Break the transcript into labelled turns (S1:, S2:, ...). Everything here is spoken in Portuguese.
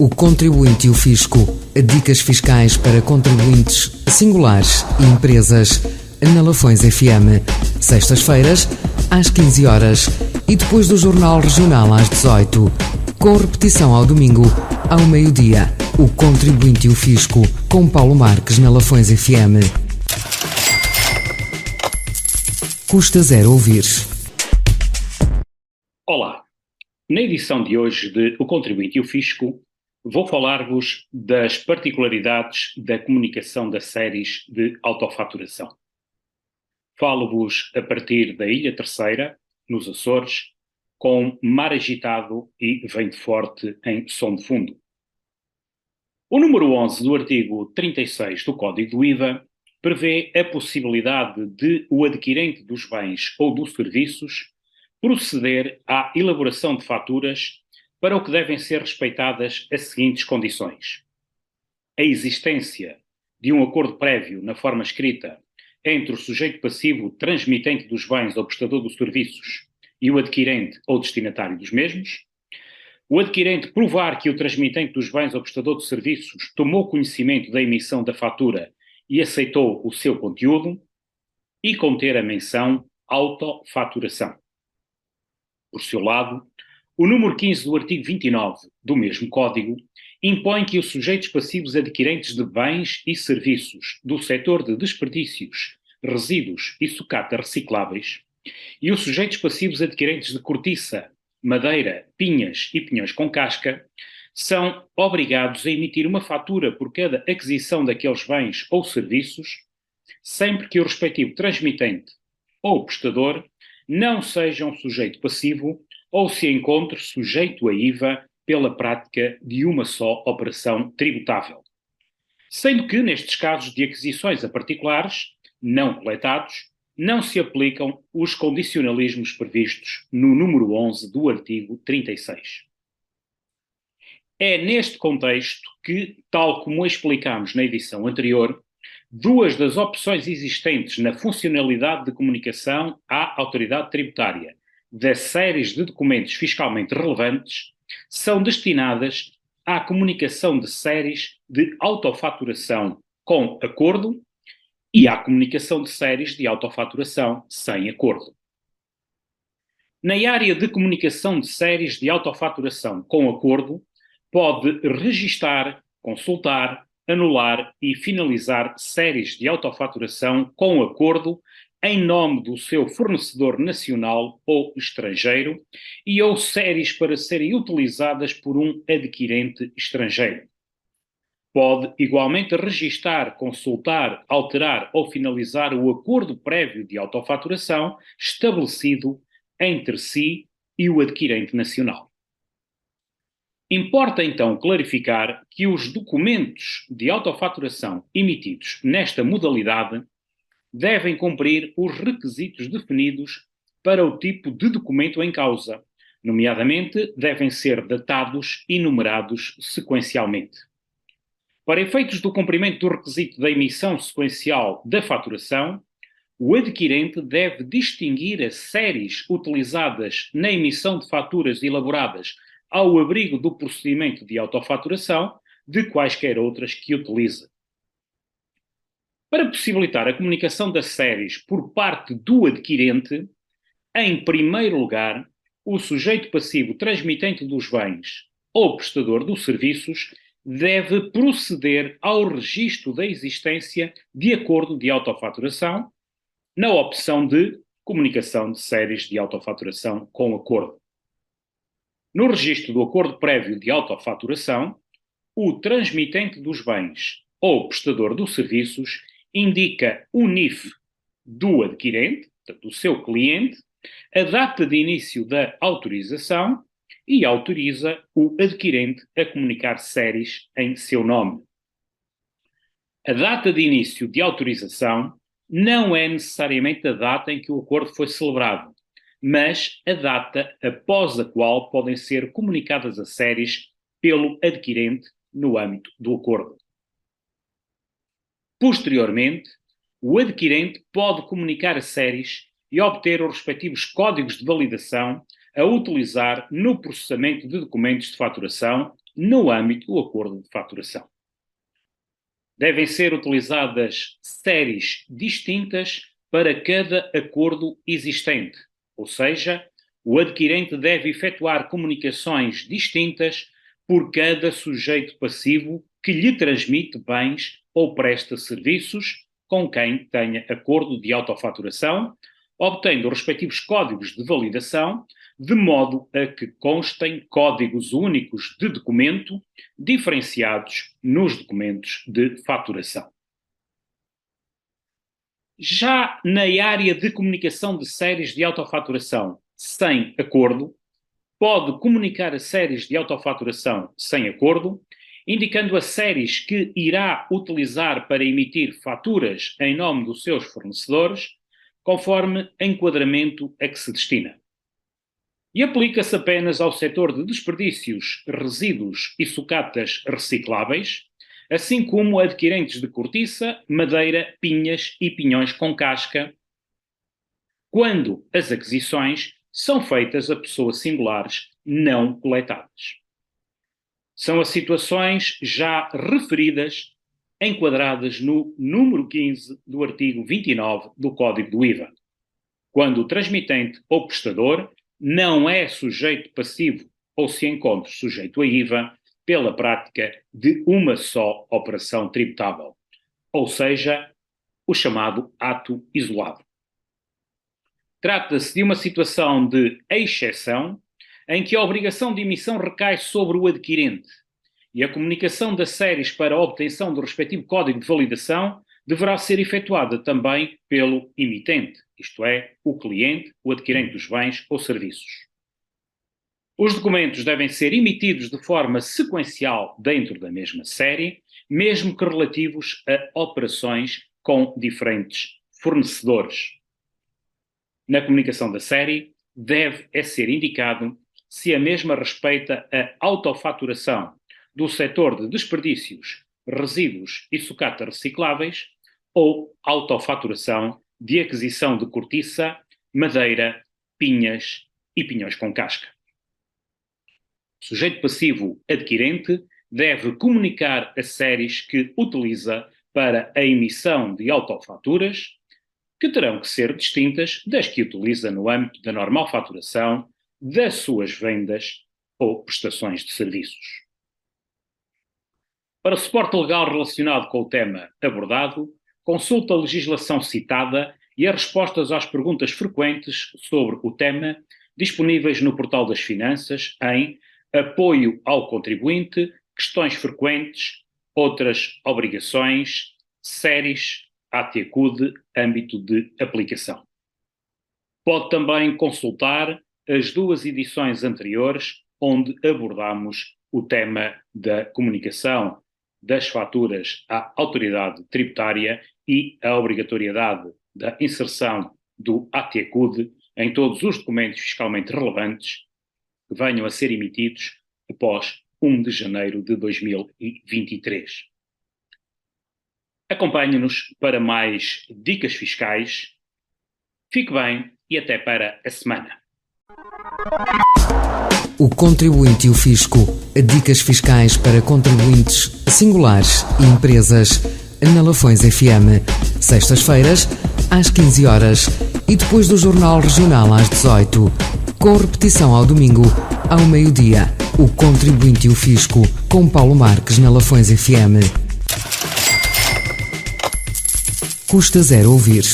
S1: O Contribuinte e o Fisco. Dicas fiscais para contribuintes singulares e empresas. Na Lafões FM. Sextas-feiras, às 15 horas. E depois do Jornal Regional às 18. Com repetição ao domingo, ao meio-dia. O Contribuinte e o Fisco. Com Paulo Marques na Lafões FM. Custa zero ouvir.
S2: Olá, na edição de hoje de O Contribuinte e o Fisco, vou falar-vos das particularidades da comunicação das séries de autofaturação. Falo-vos a partir da Ilha Terceira, nos Açores, com mar agitado e vento forte em som de fundo. O número 11 do artigo 36 do Código do IVA prevê a possibilidade de o adquirente dos bens ou dos serviços proceder à elaboração de faturas para o que devem ser respeitadas as seguintes condições: a existência de um acordo prévio na forma escrita entre o sujeito passivo transmitente dos bens ou prestador dos serviços e o adquirente ou destinatário dos mesmos, o adquirente provar que o transmitente dos bens ou prestador de serviços tomou conhecimento da emissão da fatura e aceitou o seu conteúdo, e conter a menção autofaturação. Por seu lado, o número 15 do artigo 29 do mesmo Código impõe que os sujeitos passivos adquirentes de bens e serviços do setor de desperdícios, resíduos e sucata recicláveis e os sujeitos passivos adquirentes de cortiça, madeira, pinhas e pinhões com casca são obrigados a emitir uma fatura por cada aquisição daqueles bens ou serviços, sempre que o respectivo transmitente ou prestador não seja um sujeito passivo ou se encontre sujeito a IVA pela prática de uma só operação tributável. Sendo que, nestes casos de aquisições a particulares, não coletados, não se aplicam os condicionalismos previstos no número 11 do artigo 36. É neste contexto que, tal como explicámos na edição anterior, duas das opções existentes na funcionalidade de comunicação à autoridade tributária das séries de documentos fiscalmente relevantes são destinadas à comunicação de séries de autofaturação com acordo e à comunicação de séries de autofaturação sem acordo. Na área de comunicação de séries de autofaturação com acordo, pode registar, consultar, anular e finalizar séries de autofaturação com acordo em nome do seu fornecedor nacional ou estrangeiro e ou séries para serem utilizadas por um adquirente estrangeiro. Pode igualmente registar, consultar, alterar ou finalizar o acordo prévio de autofaturação estabelecido entre si e o adquirente nacional. Importa então clarificar que os documentos de autofaturação emitidos nesta modalidade devem cumprir os requisitos definidos para o tipo de documento em causa, nomeadamente devem ser datados e numerados sequencialmente. Para efeitos do cumprimento do requisito da emissão sequencial da faturação, o adquirente deve distinguir as séries utilizadas na emissão de faturas elaboradas ao abrigo do procedimento de autofaturação de quaisquer outras que utilize. Para possibilitar a comunicação das séries por parte do adquirente, em primeiro lugar, o sujeito passivo transmitente dos bens ou prestador dos serviços deve proceder ao registro da existência de acordo de autofaturação na opção de comunicação de séries de autofaturação com acordo. No registro do acordo prévio de autofaturação, o transmitente dos bens ou prestador dos serviços indica o NIF do adquirente, do seu cliente, a data de início da autorização e autoriza o adquirente a comunicar séries em seu nome. A data de início de autorização não é necessariamente a data em que o acordo foi celebrado, mas a data após a qual podem ser comunicadas as séries pelo adquirente no âmbito do acordo. Posteriormente, o adquirente pode comunicar as séries e obter os respectivos códigos de validação a utilizar no processamento de documentos de faturação no âmbito do acordo de faturação. Devem ser utilizadas séries distintas para cada acordo existente, ou seja, o adquirente deve efetuar comunicações distintas por cada sujeito passivo que lhe transmite bens ou presta serviços com quem tenha acordo de autofaturação, obtendo os respectivos códigos de validação, de modo a que constem códigos únicos de documento diferenciados nos documentos de faturação. Já na área de comunicação de séries de autofaturação sem acordo, pode comunicar as séries de autofaturação sem acordo, indicando as séries que irá utilizar para emitir faturas em nome dos seus fornecedores, conforme enquadramento a que se destina. E aplica-se apenas ao setor de desperdícios, resíduos e sucatas recicláveis, assim como adquirentes de cortiça, madeira, pinhas e pinhões com casca, quando as aquisições são feitas a pessoas singulares não coletadas. São as situações já referidas, enquadradas no número 15 do artigo 29 do Código do IVA, quando o transmitente ou prestador não é sujeito passivo ou se encontra sujeito a IVA pela prática de uma só operação tributável, ou seja, o chamado ato isolado. Trata-se de uma situação de exceção em que a obrigação de emissão recai sobre o adquirente e a comunicação das séries para a obtenção do respectivo código de validação deverá ser efetuada também pelo emitente, isto é, o cliente, o adquirente dos bens ou serviços. Os documentos devem ser emitidos de forma sequencial dentro da mesma série, mesmo que relativos a operações com diferentes fornecedores. Na comunicação da série, deve ser indicado se a mesma respeita a autofaturação do setor de desperdícios, resíduos e sucata recicláveis ou autofaturação de aquisição de cortiça, madeira, pinhas e pinhões com casca. O sujeito passivo adquirente deve comunicar as séries que utiliza para a emissão de autofaturas, que terão que ser distintas das que utiliza no âmbito da normal faturação, das suas vendas ou prestações de serviços. Para o suporte legal relacionado com o tema abordado, consulta a legislação citada e as respostas às perguntas frequentes sobre o tema disponíveis no Portal das Finanças em Apoio ao Contribuinte, Questões Frequentes, Outras Obrigações, Séries, ATCUD, Âmbito de Aplicação. Pode também consultar as 2 edições anteriores, onde abordamos o tema da comunicação das faturas à autoridade tributária e a obrigatoriedade da inserção do ATCUD em todos os documentos fiscalmente relevantes que venham a ser emitidos após 1 de janeiro de 2023. Acompanhe-nos para mais dicas fiscais. Fique bem e até para a semana.
S1: O Contribuinte e o Fisco. Dicas fiscais para contribuintes singulares e empresas na Lafões FM. Sextas-feiras, às 15 horas e depois do Jornal Regional às 18. Com repetição ao domingo, ao meio-dia. O Contribuinte e o Fisco, com Paulo Marques na Lafões FM. Custa zero ouvir.